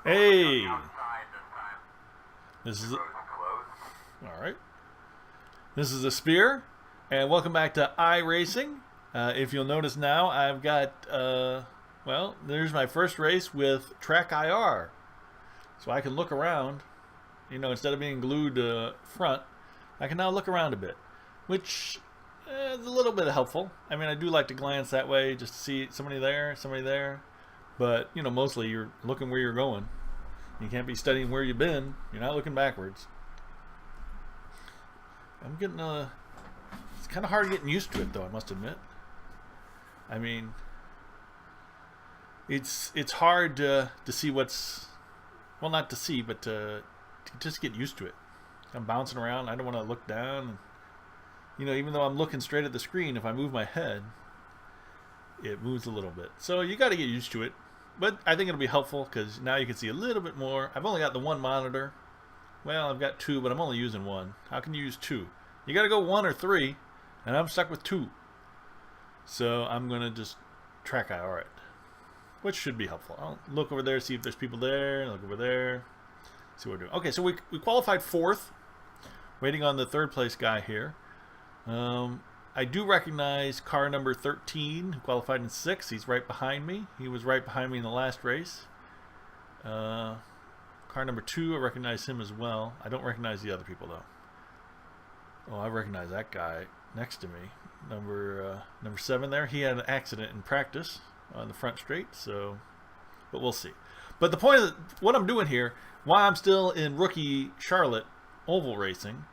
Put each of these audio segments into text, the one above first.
Hey, this is all right. This is the Spear, and welcome back to iRacing. If you'll notice now, I've got well, there's my first race with Track IR, so I can look around. You know, instead of being glued to front, I can now look around a bit, which is a little bit helpful. I mean, I do like to glance that way just to see somebody there. But, you know, mostly you're looking where you're going. You can't be studying where you've been. You're not looking backwards. I'm getting it's kind of hard getting used to it, though, I must admit. I mean, it's hard to see what's, well, not to see, but to just get used to it. I'm bouncing around. I don't want to look down. You know, even though I'm looking straight at the screen, if I move my head, it moves a little bit. So you got to get used to it. But I think it'll be helpful because now you can see a little bit more. I've only got the one monitor. Well, I've got two, but I'm only using one. How can you use two? You got to go one or three, and I'm stuck with two. So I'm going to just track IR it, which should be helpful. I'll look over there, see if there's people there. Look over there, see what we're doing. Okay, so we qualified fourth, waiting on the third place guy here. I do recognize car number 13, who qualified in 6th. He's right behind me. He was right behind me in the last race. Car number 2, I recognize him as well. I don't recognize the other people, though. Oh, I recognize that guy next to me. Number 7 there. He had an accident in practice on the front straight, so, but we'll see. But the point of what I'm doing here, why I'm still in rookie Charlotte oval racing,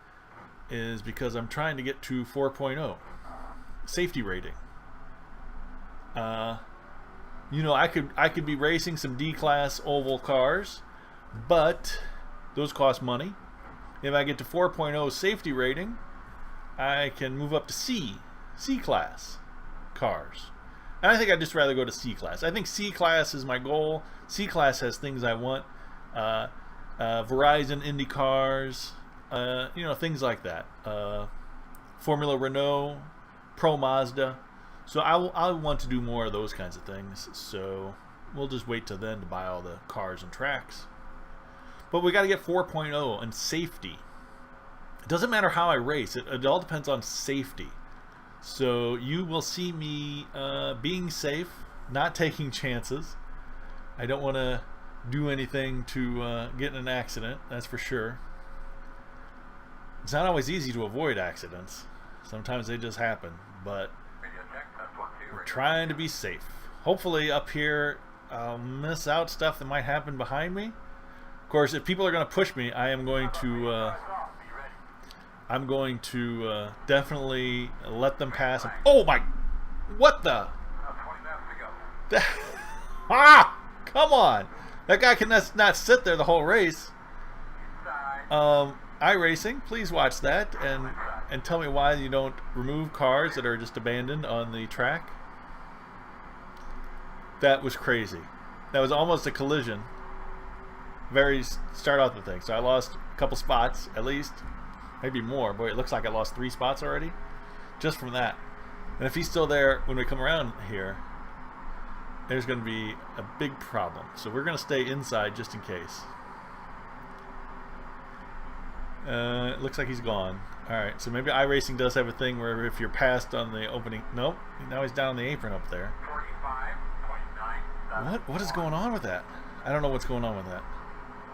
is because I'm trying to get to 4.0 safety rating. You know, I could be racing some D-class oval cars, but those cost money. If I get to 4.0 safety rating, I can move up to C-class cars. And I think I'd just rather go to C-class. I think C-class is my goal. C-class has things I want. Verizon Indy cars, you know, things like that. Formula Renault, Pro Mazda. So I want to do more of those kinds of things. So we'll just wait till then to buy all the cars and tracks. But we got to get 4.0 and safety. It doesn't matter how I race. It all depends on safety. So you will see me being safe, not taking chances. I don't want to do anything to get in an accident, that's for sure. It's not always easy to avoid accidents. Sometimes they just happen, but we're trying to be safe. Hopefully up here I'll miss out stuff that might happen behind me. Of course, if people are going to push me, I'm going to definitely let them pass. Oh my, what the? Ah, come on. That guy can not sit there the whole race. iRacing, please watch that and tell me why you don't remove cars that are just abandoned on the track. That was crazy. That was almost a collision. Very start out the thing. So I lost a couple spots at least, maybe more. Boy, it looks like I lost 3 spots already just from that. And if he's still there when we come around here, there's going to be a big problem. So we're going to stay inside just in case. It looks like he's gone. Alright, so maybe iRacing does have a thing where if you're passed on the opening... Nope, now he's down on the apron up there. What is going on with that? I don't know what's going on with that.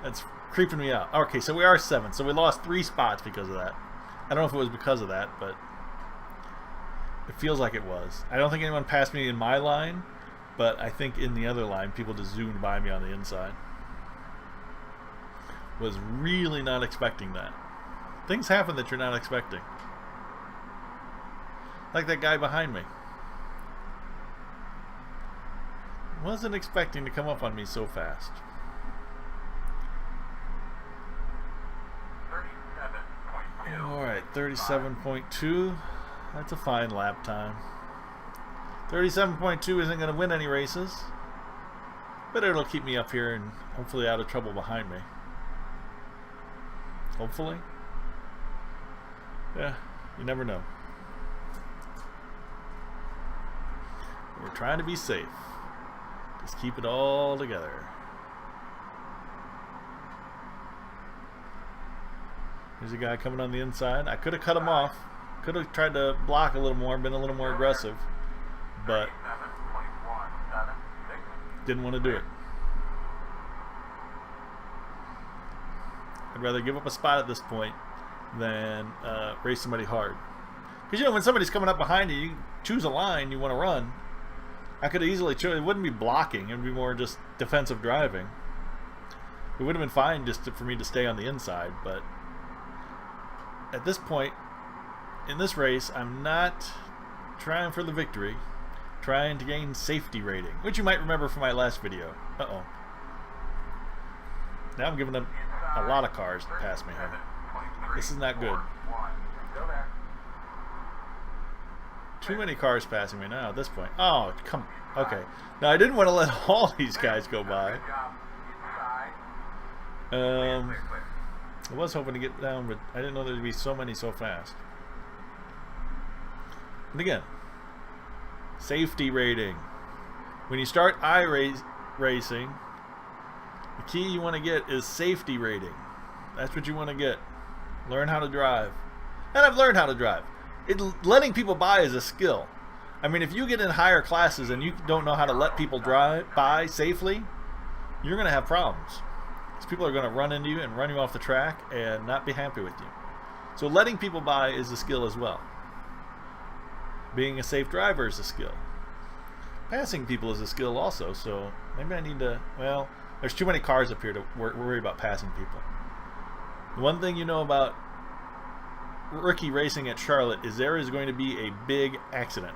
That's creeping me out. Okay, so we are 7th, so we lost 3 spots because of that. I don't know if it was because of that, but it feels like it was. I don't think anyone passed me in my line, but I think in the other line, people just zoomed by me on the inside. Was really not expecting that. Things happen that you're not expecting. Like that guy behind me. Wasn't expecting to come up on me so fast. 37.2. Alright, 37.2. That's a fine lap time. 37.2 isn't going to win any races, but it'll keep me up here and hopefully out of trouble behind me. Hopefully. Yeah, you never know. We're trying to be safe. Just keep it all together. There's a guy coming on the inside. I could have cut him off. Could have tried to block a little more, been a little more aggressive, but didn't want to do it. I'd rather give up a spot at this point than race somebody hard. Because, you know, when somebody's coming up behind you, you choose a line you want to run. I could have easily chosen. It wouldn't be blocking. It would be more just defensive driving. It would have been fine just for me to stay on the inside, but at this point in this race, I'm not trying for the victory, trying to gain safety rating, which you might remember from my last video. Uh-oh. Now I'm giving them a lot of cars to pass me here. This is not good. Too many cars passing me now at this point. Oh, come. Okay. Now, I didn't want to let all these guys go by. I was hoping to get down, but I didn't know there'd be so many so fast. And again, safety rating. When you start iRacing, the key you want to get is safety rating. That's what you want to get. Learn how to drive. And I've learned how to drive. Letting people by is a skill. I mean, if you get in higher classes and you don't know how to let people drive by safely, you're going to have problems. Because people are going to run into you and run you off the track and not be happy with you. So letting people by is a skill as well. Being a safe driver is a skill. Passing people is a skill also, so maybe I need to, well, there's too many cars up here to worry about passing people. The one thing you know about rookie racing at Charlotte is there is going to be a big accident.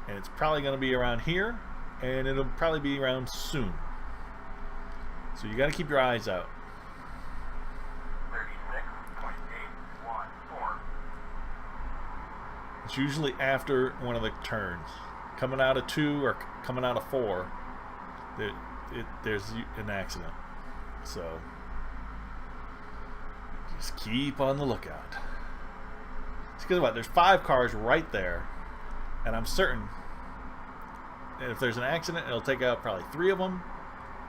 And it's probably going to be around here, and it'll probably be around soon. So you got to keep your eyes out. 36.814. It's usually after one of the turns. Coming out of 2 or coming out of 4, there's an accident. So just keep on the lookout. Because what? There's 5 cars right there, and I'm certain that if there's an accident, it'll take out probably 3 of them,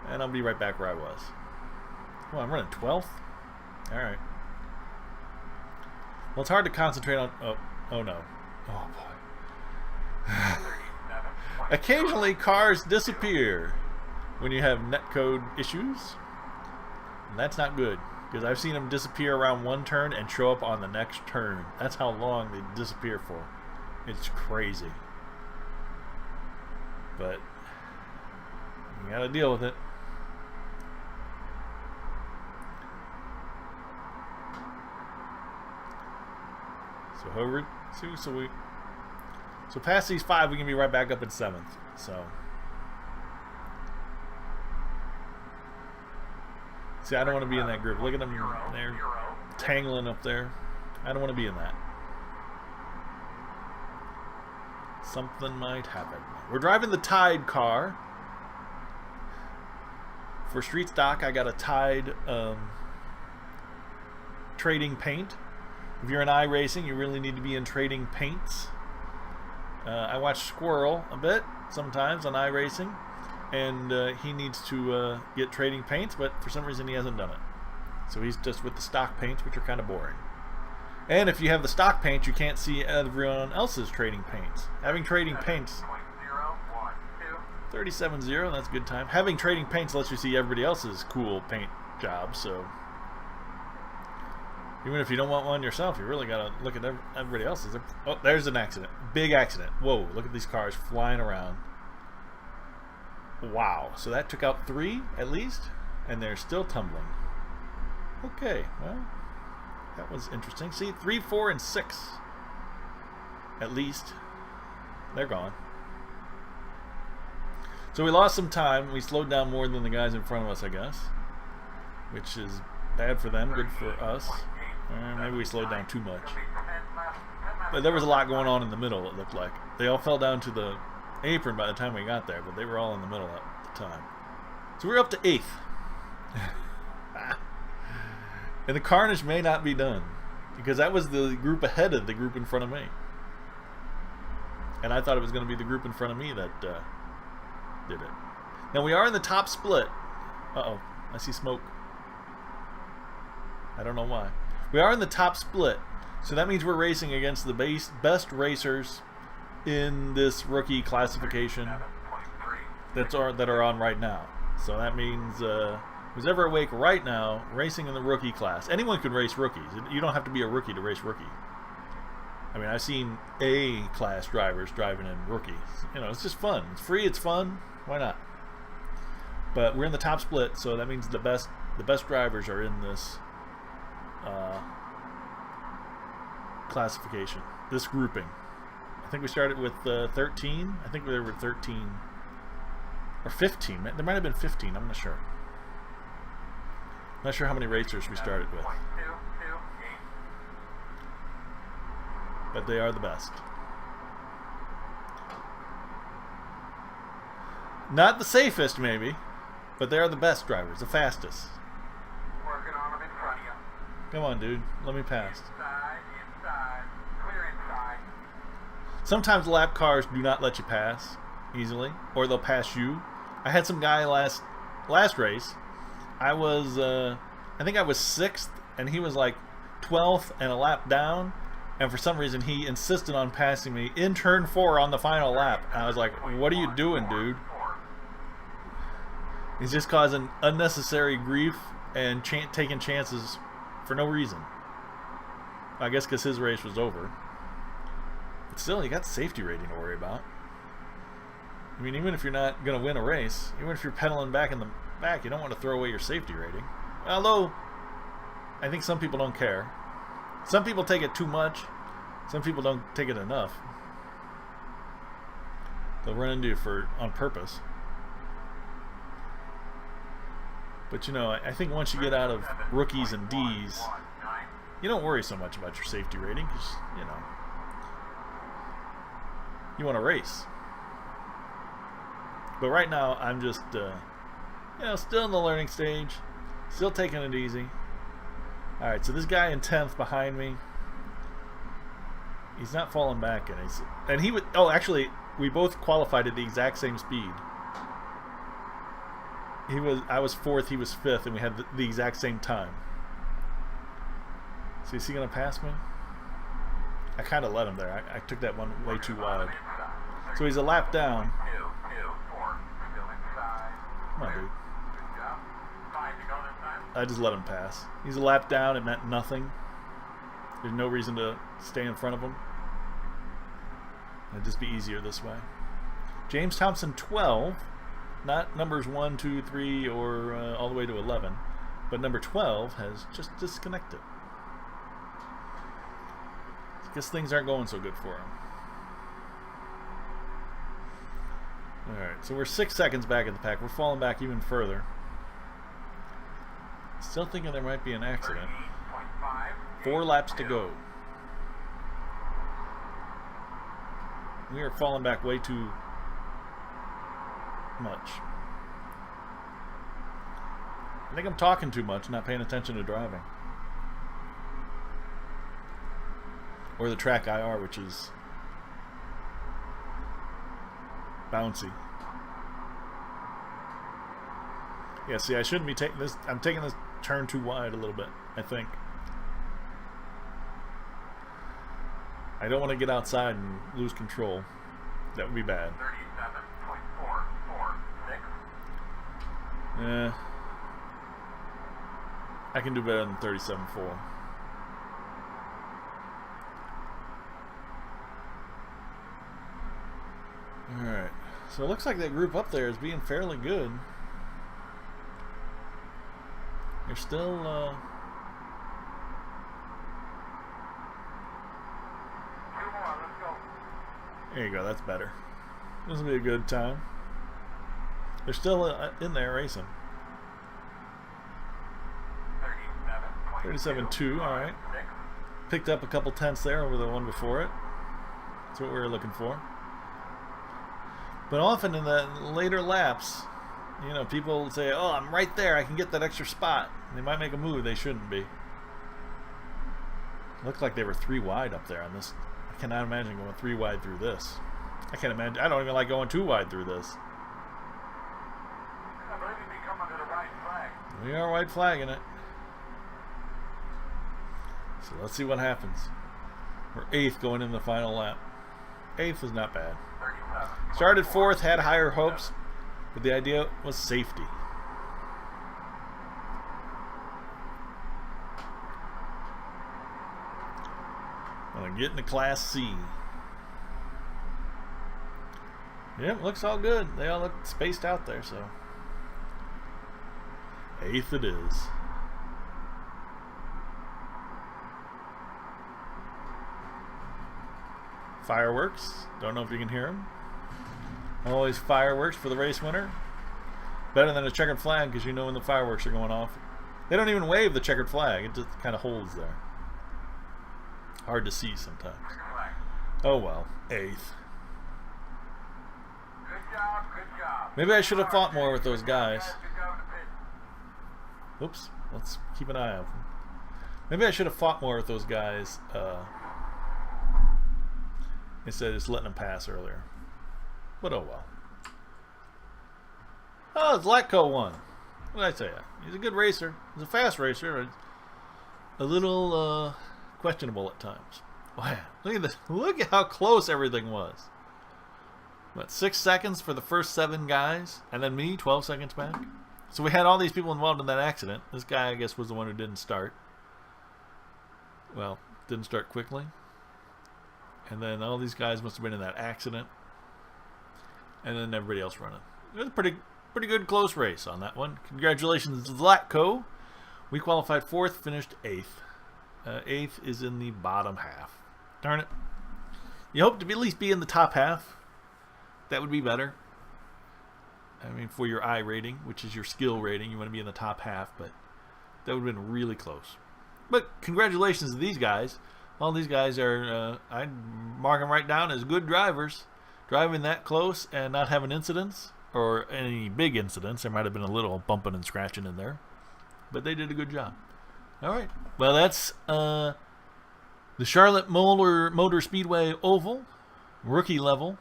and I'll be right back where I was. Oh, I'm running 12th? Alright. Well, it's hard to concentrate on... Oh no. Oh, boy. Occasionally, cars disappear when you have netcode issues, and that's not good. Because I've seen them disappear around one turn and show up on the next turn. That's how long they disappear for. It's crazy. But you gotta deal with it. So however, so past these 5, we can be right back up in 7th. So. See, I don't want to be in that group. Look at them. They're tangling up there. I don't want to be in that. Something might happen. We're driving the Tide car. For street stock, I got a Tide trading paint. If you're in iRacing, you really need to be in trading paints. I watch Squirrel a bit sometimes on iRacing. And he needs to get trading paints, but for some reason he hasn't done it. So he's just with the stock paints, which are kind of boring. And if you have the stock paints, you can't see everyone else's trading paints. Having trading paints... 37.0, that's a good time. Having trading paints lets you see everybody else's cool paint jobs, so... Even if you don't want one yourself, you really got to look at everybody else's. Oh, there's an accident. Big accident. Whoa, look at these cars flying around. Wow, so that took out 3 at least, and they're still tumbling. Okay, well, that was interesting. See, 3, 4, and 6 at least. They're gone. So we lost some time. We slowed down more than the guys in front of us, I guess, which is bad for them, good for us. Maybe we slowed down too much. But there was a lot going on in the middle, it looked like. They all fell down to the apron by the time we got there, but they were all in the middle at the time. So we're up to 8th. And the carnage may not be done, because that was the group ahead of the group in front of me. And I thought it was going to be the group in front of me that did it. Now we are in the top split. Uh-oh, I see smoke. I don't know why. We are in the top split, so that means we're racing against the best racers in this rookie classification that are on right now. So that means who's ever awake right now, racing in the rookie class. Anyone could race rookies. You don't have to be a rookie to race rookie. I mean, I've seen A-class drivers driving in rookies. You know, it's just fun. It's free. It's fun. Why not? But we're in the top split, so that means the best drivers are in this classification, this grouping. I think we started with 13. I think there were 13 or 15. There might have been 15. I'm not sure. Not sure how many racers we started with. But they are the best. Not the safest, maybe, but they are the best drivers, the fastest. Working on them in front of you. Come on, dude. Let me pass. Inside, clear inside. Sometimes lap cars do not let you pass easily, or they'll pass you. I had some guy last race. I think I was 6th, and he was like 12th and a lap down. And for some reason, he insisted on passing me in turn 4 on the final lap. And I was like, what are you doing, dude? He's just causing unnecessary grief and taking chances for no reason. I guess because his race was over. But still, you got the safety rating to worry about. I mean, even if you're not going to win a race, even if you're pedaling back in the back, you don't want to throw away your safety rating. Although, I think some people don't care. Some people take it too much. Some people don't take it enough. They'll run into you on purpose. But you know, I think once you get out of rookies and Ds, you don't worry so much about your safety rating because, you know, you want to race. But right now, I'm just, you know, still in the learning stage, still taking it easy. All right, so this guy in 10th behind me, he's not falling back, and he would. Oh, actually, we both qualified at the exact same speed. I was 4th, he was 5th, and we had the exact same time. So is he gonna pass me? I kind of let him there. I took that one way too wide. So he's a lap down. Come on, dude. I just let him pass. He's a lap down. It meant nothing. There's no reason to stay in front of him. It'd just be easier this way. James Thompson 12, not numbers 1, 2, 3, or all the way to 11, but number 12 has just disconnected. I guess things aren't going so good for him. Alright, so we're 6 seconds back at the pack. We're falling back even further. Still thinking there might be an accident. 4 laps to go. We are falling back way too much. I think I'm talking too much, not paying attention to driving. Or the track IR, which is bouncy. Yeah, see, I shouldn't be taking this. I'm taking this turn too wide a little bit, I think. I don't want to get outside and lose control. That would be bad. 37.446. I can do better than 37.4. Alright. So it looks like that group up there is being fairly good. They're still, there you go, that's better. This will be a good time. They're still in there racing. 37.2, alright. Picked up a couple tenths there over the one before it. That's what we were looking for. But often in the later laps, you know, people say, oh, I'm right there, I can get that extra spot. They might make a move they shouldn't be. Looked like they were 3 wide up there on this. I cannot imagine going 3 wide through this. I can't imagine. I don't even like going 2 wide through this. We are white flagging it. So let's see what happens. We're 8th going in the final lap. 8th was not bad. 37. Started 4th, had higher hopes, but the idea was safety. Gonna get into Class C. Yep, looks all good. They all look spaced out there, so 8th it is. Fireworks. Don't know if you can hear them. Always fireworks for the race winner. Better than a checkered flag because you know when the fireworks are going off. They don't even wave the checkered flag. It just kind of holds there. Hard to see sometimes. Flag. Oh well. 8th. Good job, good job. Maybe I should have fought more with those guys. Good job to pit. Oops. Let's keep an eye out. Maybe I should have fought more with those guys instead of just letting them pass earlier. But oh well. Oh, Zlatko won. What did I say? He's a good racer. He's a fast racer. A little questionable at times. Wow. Look at this. Look at how close everything was. What, 6 seconds for the first 7 guys? And then me, 12 seconds back? So we had all these people involved in that accident. This guy, I guess, was the one who didn't start. Well, didn't start quickly. And then all these guys must have been in that accident. And then everybody else running. It was a pretty good close race on that one. Congratulations, Zlatko. We qualified 4th, finished 8th. 8th is in the bottom half. Darn it. You hope to at least be in the top half. That would be better. I mean, for your I rating, which is your skill rating, you want to be in the top half, but that would have been really close. But congratulations to these guys. All these guys are, I'd mark them right down as good drivers. Driving that close and not having incidents, or any big incidents. There might have been a little bumping and scratching in there. But they did a good job. All right. Well, that's the Charlotte Motor Speedway Oval, rookie level.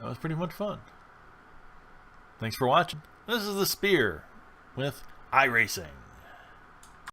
That was pretty much fun. Thanks for watching. This is The Spear with iRacing.